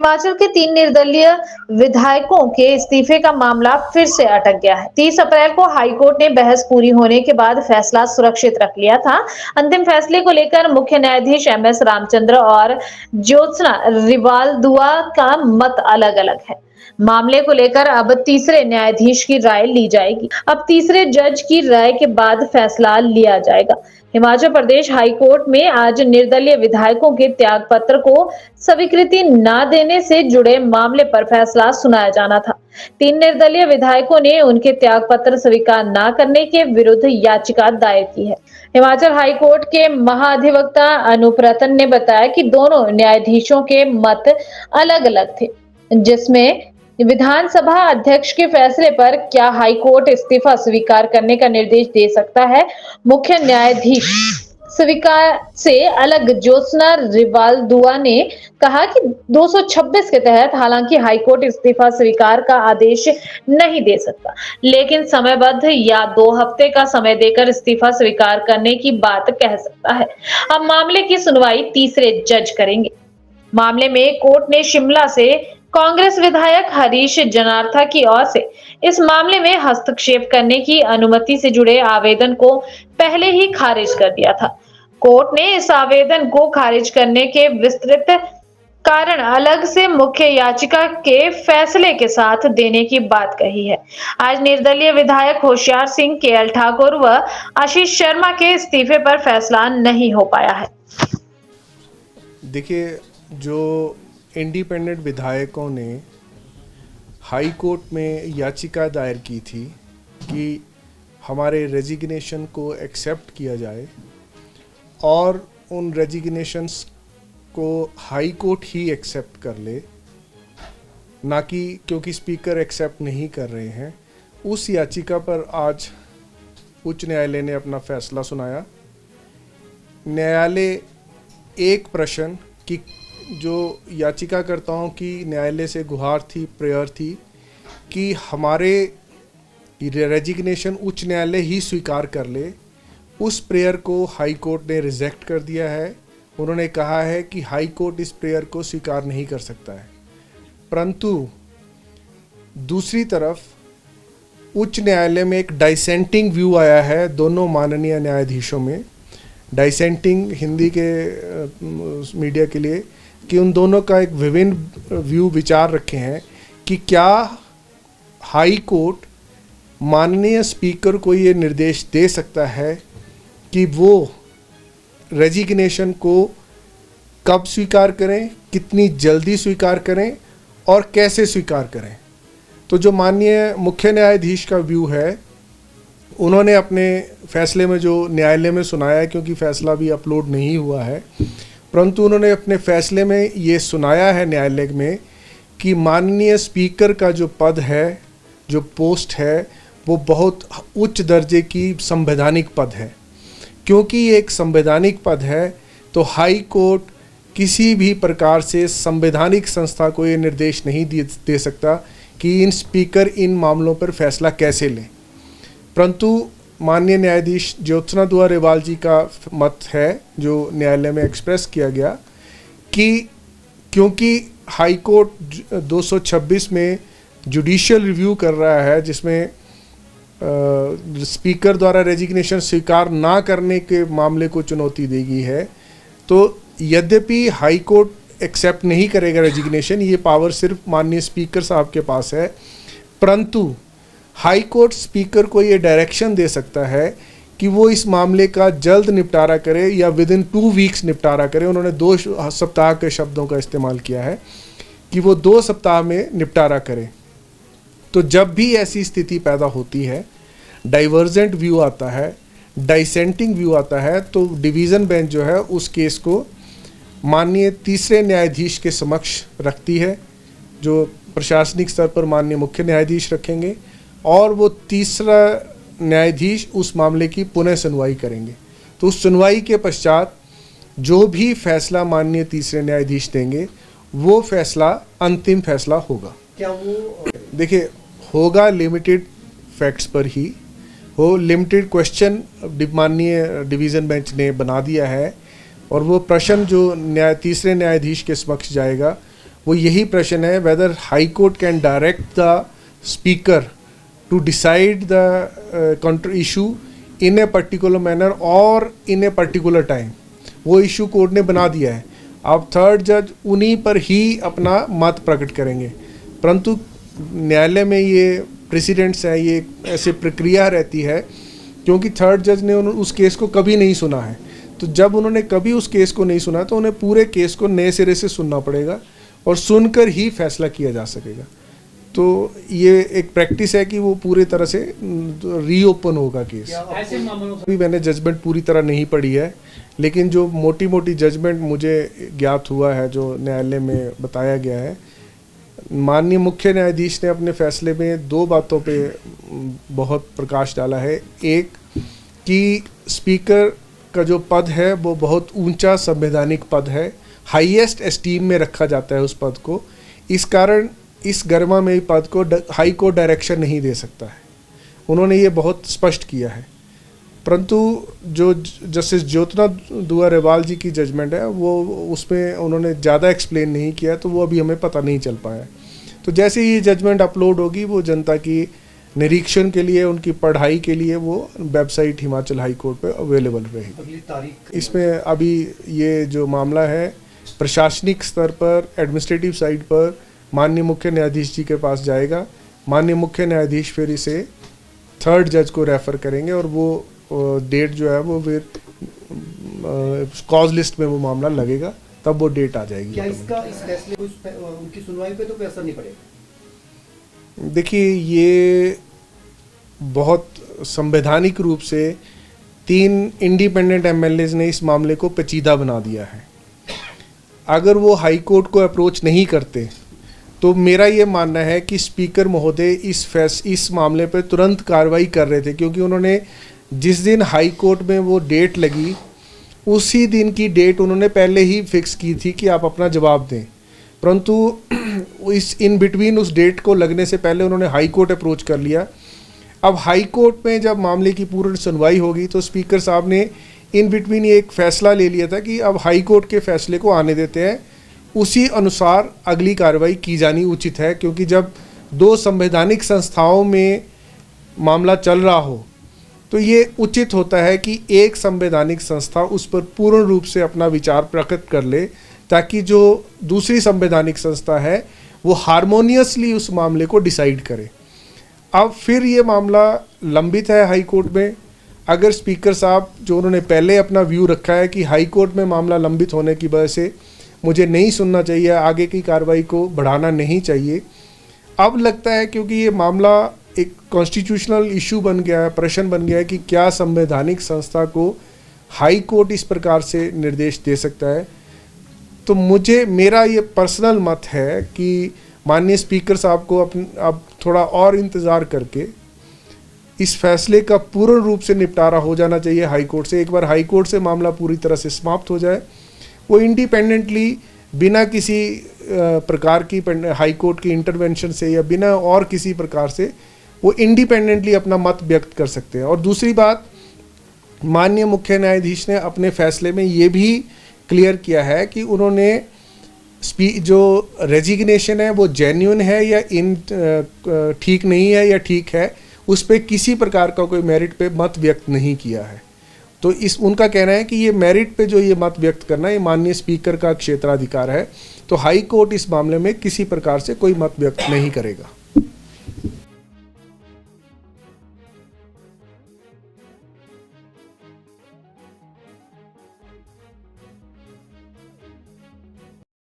हिमाचल के 3 निर्दलीय विधायकों के इस्तीफे का मामला फिर से अटक गया है। 30 अप्रैल को हाईकोर्ट ने बहस पूरी होने के बाद फैसला सुरक्षित रख लिया था। अंतिम फैसले को लेकर मुख्य न्यायाधीश एमएस रामचंद्र और ज्योत्सना रिवालदुआ का मत अलग-अलग है। मामले को लेकर अब तीसरे न्यायाधीश की राय ली जाएगी। अब तीसरे जज की राय के बाद फैसला लिया जाएगा। हिमाचल प्रदेश हाई कोर्ट में आज निर्दलीय विधायकों के त्याग पत्र को स्वीकृति न देने से जुड़े मामले पर फैसला सुनाया जाना था। 3 निर्दलीय विधायकों ने उनके त्याग पत्र स्वीकार न करने के विरुद्ध याचिका दायर की है। हिमाचल हाई कोर्ट के महाधिवक्ता अनूप रतन ने बताया कि दोनों न्यायाधीशों के मत अलग-अलग थे, जिसमें विधानसभा अध्यक्ष के फैसले पर क्या हाईकोर्ट इस्तीफा स्वीकार करने का निर्देश दे सकता है। मुख्य न्यायाधीश स्वीकार से अलग ज्योत्सना रिवालदुआ ने कहा कि 226 के तहत हालांकि हाईकोर्ट इस्तीफा स्वीकार का आदेश नहीं दे सकता, लेकिन समयबद्ध या 2 हफ्ते का समय देकर इस्तीफा स्वीकार करने की बात कह सकता है। अब मामले की सुनवाई तीसरे जज करेंगे। मामले में कोर्ट ने शिमला से कांग्रेस विधायक हरीश जनार्था की ओर से इस मामले में हस्तक्षेप करने की अनुमति से जुड़े आवेदन को पहले ही खारिज कर दिया था। कोर्ट ने इस आवेदन को खारिज करने के विस्तृत कारण अलग से मुख्य याचिका के फैसले के साथ देने की बात कही है। आज निर्दलीय विधायक होशियार सिंह, केएल ठाकुर व आशीष शर्मा के इस्तीफे पर फैसला नहीं हो पाया है। देखिए, जो इंडिपेंडेंट विधायकों ने हाई कोर्ट में याचिका दायर की थी कि हमारे रेजिग्नेशन को एक्सेप्ट किया जाए और उन रेजिग्नेशंस को हाई कोर्ट ही एक्सेप्ट कर ले, ना कि क्योंकि स्पीकर एक्सेप्ट नहीं कर रहे हैं, उस याचिका पर आज उच्च न्यायालय ने अपना फैसला सुनाया। न्यायालय एक प्रश्न कि जो याचिकाकर्ताओं की न्यायालय से गुहार थी, प्रेयर थी कि हमारे रेजिग्नेशन उच्च न्यायालय ही स्वीकार कर ले, उस प्रेयर को हाई कोर्ट ने रिजेक्ट कर दिया है। उन्होंने कहा है कि हाई कोर्ट इस प्रेयर को स्वीकार नहीं कर सकता है। परंतु दूसरी तरफ उच्च न्यायालय में एक डाइसेंटिंग व्यू आया है दोनों माननीय न्यायाधीशों में। डाइसेंटिंग हिंदी के मीडिया के लिए कि उन दोनों का एक विभिन्न व्यू विचार रखे हैं कि क्या हाई कोर्ट माननीय स्पीकर को ये निर्देश दे सकता है कि वो रेजिग्नेशन को कब स्वीकार करें, कितनी जल्दी स्वीकार करें और कैसे स्वीकार करें। तो जो माननीय मुख्य न्यायाधीश का व्यू है, उन्होंने अपने फैसले में जो न्यायालय में सुनाया है, क्योंकि फैसला भी अपलोड नहीं हुआ है, परंतु उन्होंने अपने फैसले में ये सुनाया है न्यायालय में कि माननीय स्पीकर का जो पद है, जो पोस्ट है, वो बहुत उच्च दर्जे की संवैधानिक पद है। क्योंकि ये एक संवैधानिक पद है तो हाई कोर्ट किसी भी प्रकार से संवैधानिक संस्था को ये निर्देश नहीं दे सकता कि इन स्पीकर इन मामलों पर फैसला कैसे लें। परंतु माननीय न्यायाधीश ज्योत्सना दुआ रेवाल जी का मत है जो न्यायालय में एक्सप्रेस किया गया कि क्योंकि हाई कोर्ट 226 में जुडिशियल रिव्यू कर रहा है, जिसमें स्पीकर द्वारा रेजिग्नेशन स्वीकार ना करने के मामले को चुनौती दी गई है, तो यद्यपि हाई कोर्ट एक्सेप्ट नहीं करेगा रेजिग्नेशन, ये पावर सिर्फ माननीय स्पीकर साहब के पास है, परंतु हाई कोर्ट स्पीकर को ये डायरेक्शन दे सकता है कि वो इस मामले का जल्द निपटारा करे या विद इन 2 वीक्स निपटारा करे। उन्होंने 2 सप्ताह के शब्दों का इस्तेमाल किया है कि वो 2 सप्ताह में निपटारा करे। तो जब भी ऐसी स्थिति पैदा होती है, डाइवर्जेंट व्यू आता है, डाइसेंटिंग व्यू आता है, तो डिवीज़न बेंच जो है उस केस को माननीय तीसरे न्यायाधीश के समक्ष रखती है, जो प्रशासनिक स्तर पर माननीय मुख्य न्यायाधीश रखेंगे, और वो तीसरा न्यायाधीश उस मामले की पुनः सुनवाई करेंगे। तो उस सुनवाई के पश्चात जो भी फैसला माननीय तीसरे न्यायाधीश देंगे, वो फैसला अंतिम फैसला होगा। क्या वो देखिए, होगा लिमिटेड फैक्ट्स पर ही हो। लिमिटेड क्वेश्चन माननीय डिवीज़न बेंच ने बना दिया है और वो प्रश्न जो तीसरे न्यायाधीश के समक्ष जाएगा वो यही प्रश्न है, whether high court can direct the speaker to decide the counter issue in a particular manner और इन ए पर्टिकुलर टाइम। वो इशू कोर्ट ने बना दिया है, अब थर्ड जज उन्हीं पर ही अपना मत प्रकट करेंगे। परंतु न्यायालय में ये प्रेसिडेंट्स हैं, ये ऐसे प्रक्रिया रहती है क्योंकि थर्ड जज ने उस केस को कभी नहीं सुना है। तो जब उन्होंने कभी उस केस को नहीं सुना तो उन्हें पूरे केस को नए सिरे से सुनना पड़ेगा और सुनकर ही फैसला किया जा सकेगा। तो ये एक प्रैक्टिस है कि वो पूरे तरह से रीओपन होगा केस। अभी मैंने जजमेंट पूरी तरह नहीं पढ़ी है, लेकिन जो मोटी मोटी जजमेंट मुझे ज्ञात हुआ है, जो न्यायालय में बताया गया है, माननीय मुख्य न्यायाधीश ने अपने फैसले में दो बातों पे बहुत प्रकाश डाला है। एक कि स्पीकर का जो पद है वो बहुत ऊंचा संवैधानिक पद है, हाईएस्ट एस्टीम में रखा जाता है उस पद को। इस कारण इस गरिमा में पद को हाई कोर्ट डायरेक्शन नहीं दे सकता है, उन्होंने ये बहुत स्पष्ट किया है। परंतु जो जस्टिस ज्योत्सना दुआ रेवाल जी की जजमेंट है वो उसमें उन्होंने ज़्यादा एक्सप्लेन नहीं किया, तो वो अभी हमें पता नहीं चल पाया। तो जैसे ही जजमेंट अपलोड होगी वो जनता की निरीक्षण के लिए, उनकी पढ़ाई के लिए वो वेबसाइट हिमाचल हाई कोर्ट पे अवेलेबल रहेगी। अगली तारीख इसमें अभी ये जो मामला है प्रशासनिक स्तर पर, एडमिनिस्ट्रेटिव साइड पर माननीय मुख्य न्यायाधीश जी के पास जाएगा। माननीय मुख्य न्यायाधीश फिर इसे थर्ड जज को रेफ़र करेंगे और वो डेट जो है वो फिर कॉज लिस्ट में वो मामला लगेगा, तब वो डेट आ जाएगी। क्या इसका इस फैसले को उनकी सुनवाई पे तो कोई असर नहीं पड़ेगा? देखिए, ये बहुत संवैधानिक रूप से 3 इंडिपेंडेंट एमएलएज ने इस मामले को पेचीदा बना दिया है। अगर वो हाई कोर्ट को अप्रोच नहीं करते तो मेरा ये मानना है कि स्पीकर महोदय इस मामले पर तुरंत कार्रवाई कर रहे थे, क्योंकि उन्होंने जिस दिन हाई कोर्ट में वो डेट लगी उसी दिन की डेट उन्होंने पहले ही फिक्स की थी कि आप अपना जवाब दें। परंतु इस इन बिटवीन उस डेट को लगने से पहले उन्होंने हाई कोर्ट अप्रोच कर लिया। अब हाई कोर्ट में जब मामले की पूर्ण सुनवाई होगी तो स्पीकर साहब ने इन बिटवीन ये एक फ़ैसला ले लिया था कि अब हाई कोर्ट के फैसले को आने देते हैं, उसी अनुसार अगली कार्रवाई की जानी उचित है। क्योंकि जब 2 संवैधानिक संस्थाओं में मामला चल रहा हो तो ये उचित होता है कि एक संवैधानिक संस्था उस पर पूर्ण रूप से अपना विचार प्रकट कर ले, ताकि जो दूसरी संवैधानिक संस्था है वो हारमोनियसली उस मामले को डिसाइड करे। अब फिर ये मामला लंबित है हाई कोर्ट में। अगर स्पीकर साहब जो उन्होंने पहले अपना व्यू रखा है कि हाई कोर्ट में मामला लंबित होने की वजह से मुझे नहीं सुनना चाहिए, आगे की कार्रवाई को बढ़ाना नहीं चाहिए, अब लगता है क्योंकि ये मामला एक कॉन्स्टिट्यूशनल इशू बन गया है, प्रश्न बन गया है कि क्या संवैधानिक संस्था को हाई कोर्ट इस प्रकार से निर्देश दे सकता है, तो मेरा ये पर्सनल मत है कि माननीय स्पीकर साहब को अब थोड़ा और इंतज़ार करके इस फैसले का पूर्ण रूप से निपटारा हो जाना चाहिए हाई कोर्ट से। एक बार हाई कोर्ट से मामला पूरी तरह से समाप्त हो जाए, वो इंडिपेंडेंटली बिना किसी प्रकार की हाई कोर्ट की इंटरवेंशन से या बिना और किसी प्रकार से वो इंडिपेंडेंटली अपना मत व्यक्त कर सकते हैं। और दूसरी बात, माननीय मुख्य न्यायाधीश ने अपने फैसले में ये भी क्लियर किया है कि उन्होंने जो रेजिग्नेशन है वो जेन्युइन है या ठीक नहीं है या ठीक है, उस पर किसी प्रकार का कोई मेरिट पे मत व्यक्त नहीं किया है। तो उनका कहना है कि ये मेरिट पे जो ये मत व्यक्त करना ये माननीय स्पीकर का क्षेत्राधिकार है, तो हाई कोर्ट इस मामले में किसी प्रकार से कोई मत व्यक्त नहीं करेगा।